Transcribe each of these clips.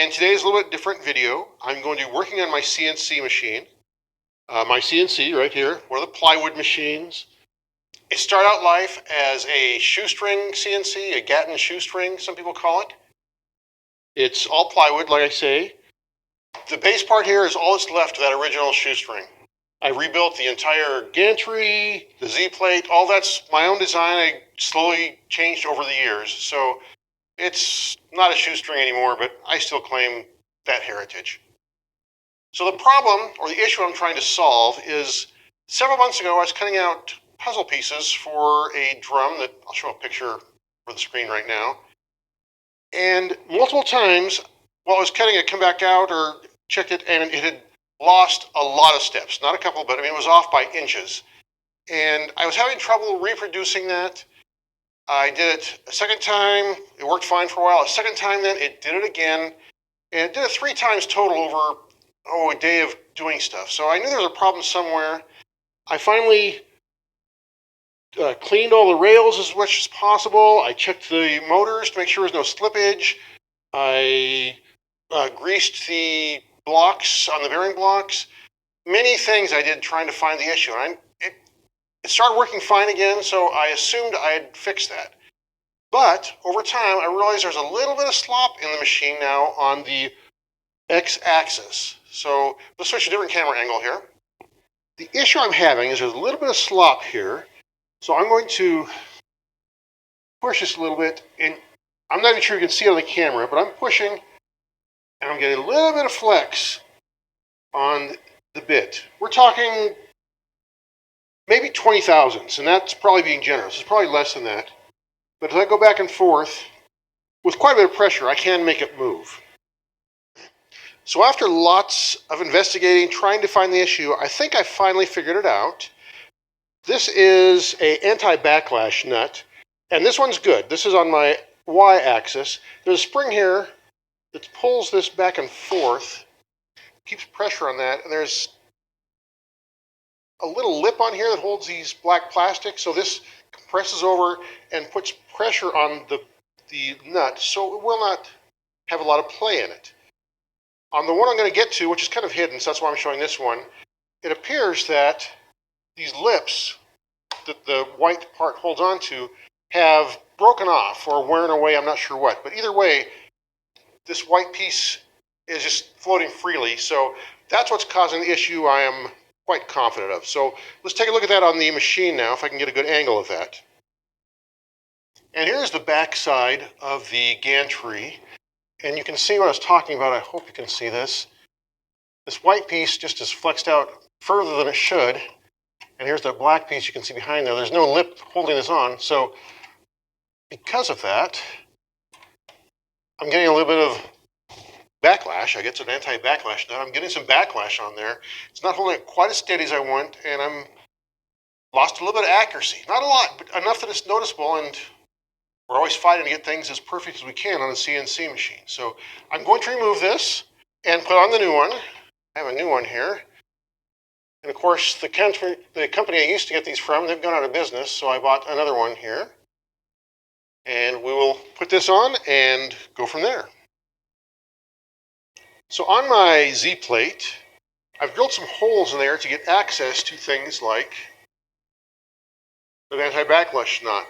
and today's a little bit different video. I'm going to be working on my CNC machine. My CNC right here, one of the plywood machines. It started out life as a shoestring CNC, a Gatton shoestring, some people call it. It's all plywood, like I say. The base part here is all that's left of that original shoestring. I rebuilt the entire gantry, the Z-plate, all that's my own design. I slowly changed over the years. So it's not a shoestring anymore, but I still claim that heritage. So the problem, or the issue I'm trying to solve, is several months ago I was cutting out puzzle pieces for a drum that I'll show a picture for the screen right now. And multiple times while I was cutting it, come back out or checked it, and it had lost a lot of steps. Not a couple, but I mean, it was off by inches. And I was having trouble reproducing that. I did it a second time. It worked fine for a while. A second time then, it did it again. And it did it 3 times total over, a day of doing stuff. So I knew there was a problem somewhere. I finally cleaned all the rails as much as possible. I checked the motors to make sure there was no slippage. I greased the blocks on the bearing blocks. Many things I did trying to find the issue. And it started working fine again, so I assumed I had fixed that. But over time, I realized there's a little bit of slop in the machine now on the x-axis. So let's switch to a different camera angle here. The issue I'm having is there's a little bit of slop here. So I'm going to push this a little bit, and I'm not even sure you can see it on the camera, but I'm pushing, and I'm getting a little bit of flex on the bit. We're talking maybe 20 thousandths, and that's probably being generous. It's probably less than that. But as I go back and forth, with quite a bit of pressure, I can make it move. So after lots of investigating, trying to find the issue, I think I finally figured it out. This is an anti-backlash nut, and this one's good. This is on my y-axis. There's a spring here that pulls this back and forth, keeps pressure on that, and there's a little lip on here that holds these black plastics, so this compresses over and puts pressure on the nut, so it will not have a lot of play in it. On the one I'm going to get to, which is kind of hidden, so that's why I'm showing this one, it appears that these lips that the white part holds on to have broken off or wearing away, I'm not sure what. But either way, this white piece is just floating freely. So that's what's causing the issue I am quite confident of. So let's take a look at that on the machine now, if I can get a good angle of that. And here's the back side of the gantry. And you can see what I was talking about. I hope you can see this. This white piece just is flexed out further than it should. And here's the black piece you can see behind there. There's no lip holding this on. So because of that, I'm getting a little bit of backlash. I guess it's an anti-backlash nut. I'm getting some backlash on there. It's not holding it quite as steady as I want, and I'm lost a little bit of accuracy. Not a lot, but enough that it's noticeable, and we're always fighting to get things as perfect as we can on a CNC machine. So I'm going to remove this and put on the new one. I have a new one here. And of course, the company I used to get these from, they've gone out of business, so I bought another one here. And we will put this on and go from there. So on my Z-plate, I've drilled some holes in there to get access to things like the anti-backlash nut.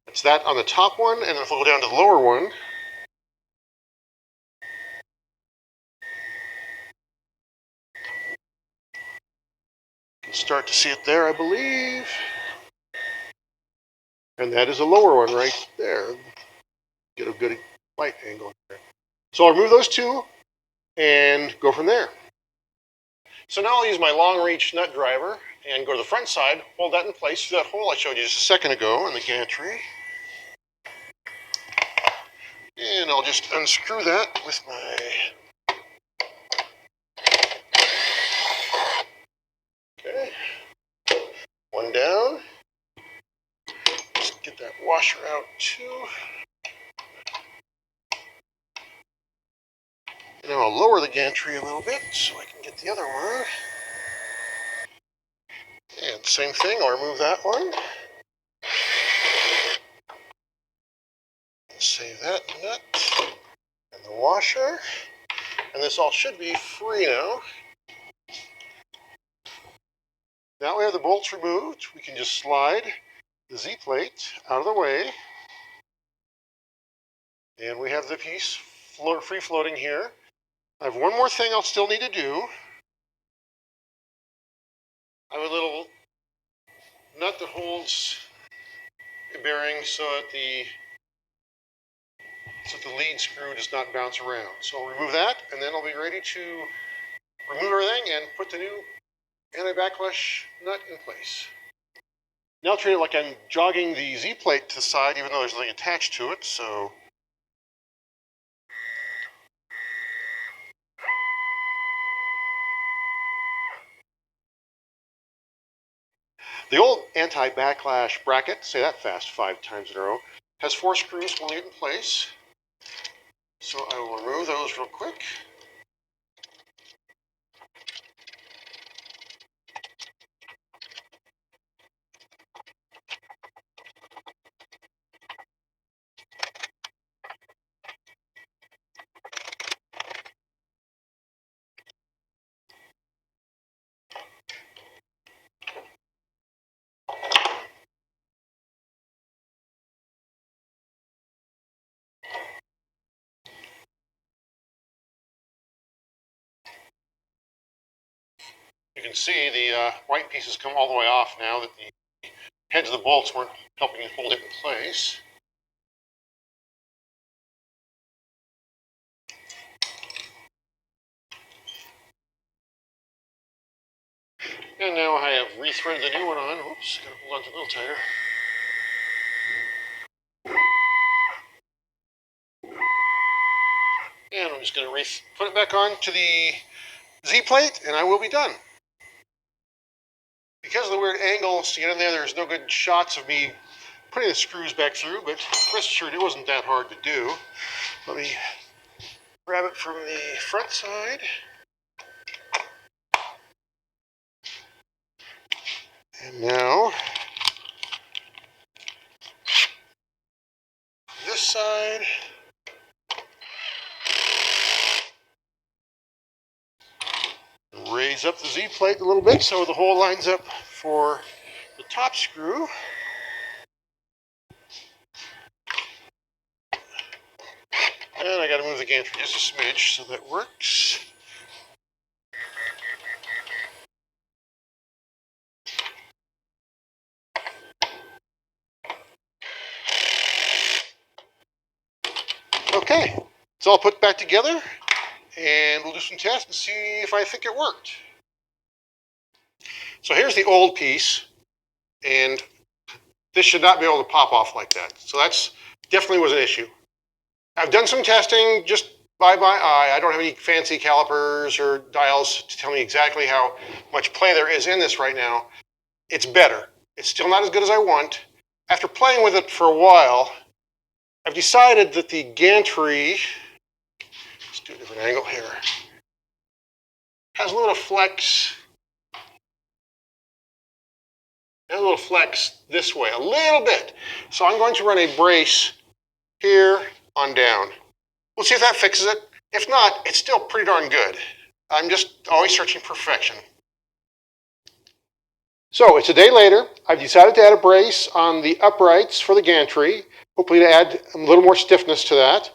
That's that on the top one, and if we'll go down to the lower one, you can start to see it there, I believe. And that is a lower one right there. Get a good light angle there. So I'll remove those two and go from there. So now I'll use my long reach nut driver and go to the front side, hold that in place through that hole I showed you just a second ago in the gantry. And I'll just unscrew that with my one down. Just get that washer out too. And now I'll lower the gantry a little bit so I can get the other one. And same thing, I'll remove that one. Save that nut. and the washer. And this all should be free now. Now we have the bolts removed, we can just slide the Z-plate out of the way. And we have the piece free floating here. I have one more thing I'll still need to do. I have a little nut that holds the bearing so that the lead screw does not bounce around. So I'll remove that, and then I'll be ready to remove everything and put the new anti-backlash nut in place. Now I'll treat it like I'm jogging the Z-plate to the side, even though there's nothing attached to it, so. The old anti-backlash bracket, say that fast 5 times in a row, has 4 screws holding it in place. So I will remove those real quick. You can see the white pieces come all the way off now that the heads of the bolts weren't helping hold it in place. And now I have rethreaded the new one on. Oops, gotta hold on to it a little tighter. And I'm just gonna put it back on to the Z-plate, and I will be done. Because of the weird angles to get in there, there's no good shots of me putting the screws back through, but rest assured it wasn't that hard to do. Let me grab it from the front side. And now, this side. Raise up the Z-plate a little bit so the hole lines up for the top screw. And I got to move the gantry just a smidge so that works. Okay, it's all put back together, and we'll do some tests and see if I think it worked. So here's the old piece, and this should not be able to pop off like that. So that's definitely was an issue. I've done some testing just by eye. I don't have any fancy calipers or dials to tell me exactly how much play there is in this right now. It's better. It's still not as good as I want. After playing with it for a while, I've decided that the gantry, let's do a different angle here, has a little flex. Has a little flex this way, a little bit. So I'm going to run a brace here on down. We'll see if that fixes it. If not, it's still pretty darn good. I'm just always searching perfection. So it's a day later. I've decided to add a brace on the uprights for the gantry, hopefully to add a little more stiffness to that.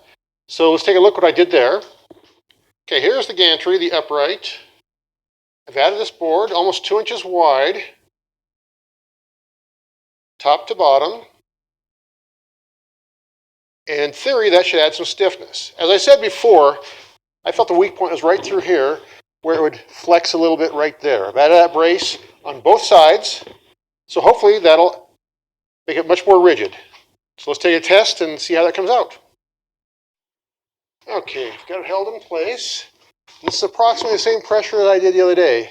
So let's take a look what I did there. Okay, here's the gantry, the upright. I've added this board, almost 2 inches wide, top to bottom. And in theory, that should add some stiffness. As I said before, I felt the weak point was right through here, where it would flex a little bit right there. I've added that brace on both sides, so hopefully that'll make it much more rigid. So let's take a test and see how that comes out. Okay, got it held in place. This is approximately the same pressure that I did the other day.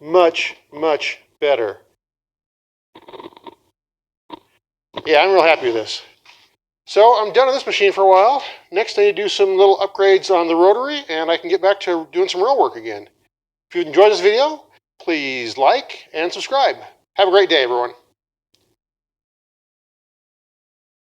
Much, much better. Yeah, I'm real happy with this. So I'm done on this machine for a while. Next I need to do some little upgrades on the rotary, and I can get back to doing some real work again. If you enjoyed this video, please like and subscribe. Have a great day, everyone.